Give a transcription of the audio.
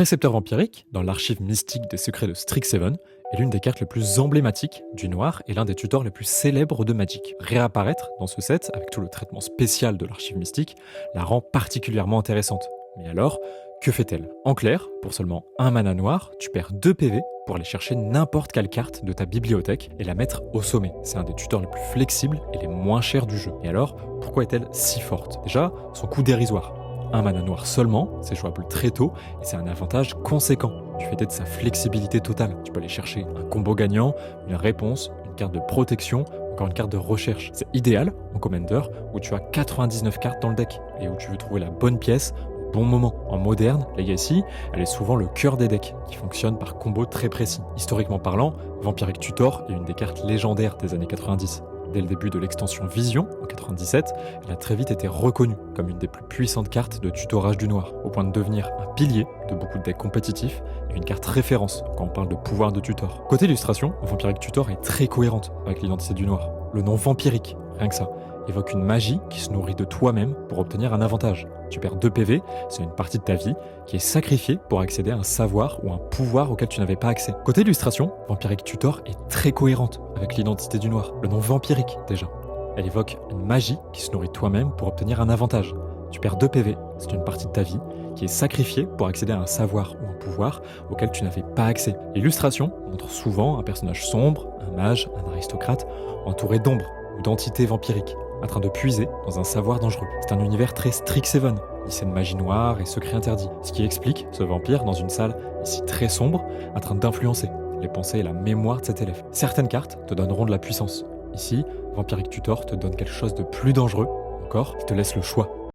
Précepteur vampirique, dans l'archive mystique des secrets de Strixhaven, est l'une des cartes les plus emblématiques du noir et l'un des tutors les plus célèbres de Magic. Réapparaître dans ce set, avec tout le traitement spécial de l'archive mystique, la rend particulièrement intéressante. Mais alors, que fait-elle? En clair, pour seulement un mana noir, tu perds 2 PV pour aller chercher n'importe quelle carte de ta bibliothèque et la mettre au sommet. C'est un des tutors les plus flexibles et les moins chers du jeu. Et alors, pourquoi est-elle si forte? Déjà, son coût dérisoire. Un mana noir seulement, c'est jouable très tôt et c'est un avantage conséquent. Du fait de sa flexibilité totale, tu peux aller chercher un combo gagnant, une réponse, une carte de protection, encore une carte de recherche. C'est idéal en Commander où tu as 99 cartes dans le deck et où tu veux trouver la bonne pièce au bon moment. En moderne, Legacy, elle est souvent le cœur des decks qui fonctionne par combo très précis. Historiquement parlant, Vampiric Tutor est une des cartes légendaires des années 90. Dès le début de l'extension Vision, en 97, elle a très vite été reconnue comme une des plus puissantes cartes de tutorage du noir, au point de devenir un pilier de beaucoup de decks compétitifs et une carte référence quand on parle de pouvoir de tutor. Côté illustration, Vampiric Tutor est très cohérente avec l'identité du noir. Le nom vampirique, rien que ça, évoque une magie qui se nourrit de toi-même pour obtenir un avantage. Tu perds 2 PV, c'est une partie de ta vie qui est sacrifiée pour accéder à un savoir ou un pouvoir auquel tu n'avais pas accès. Côté illustration, Vampiric Tutor est très cohérente avec l'identité du noir. Le nom vampirique, déjà. Elle évoque une magie qui se nourrit de toi-même pour obtenir un avantage. Tu perds 2 PV, c'est une partie de ta vie qui est sacrifiée pour accéder à un savoir ou un pouvoir auquel tu n'avais pas accès. L'illustration montre souvent un personnage sombre, un mage, un aristocrate, entouré d'ombres ou d'entités vampiriques, en train de puiser dans un savoir dangereux. C'est un univers très Strixhaven, lycée de magie noire et secrets interdits, ce qui explique ce vampire dans une salle ici très sombre, en train d'influencer les pensées et la mémoire de cet élève. Certaines cartes te donneront de la puissance. Ici, Vampiric Tutor te donne quelque chose de plus dangereux, encore, qui te laisse le choix.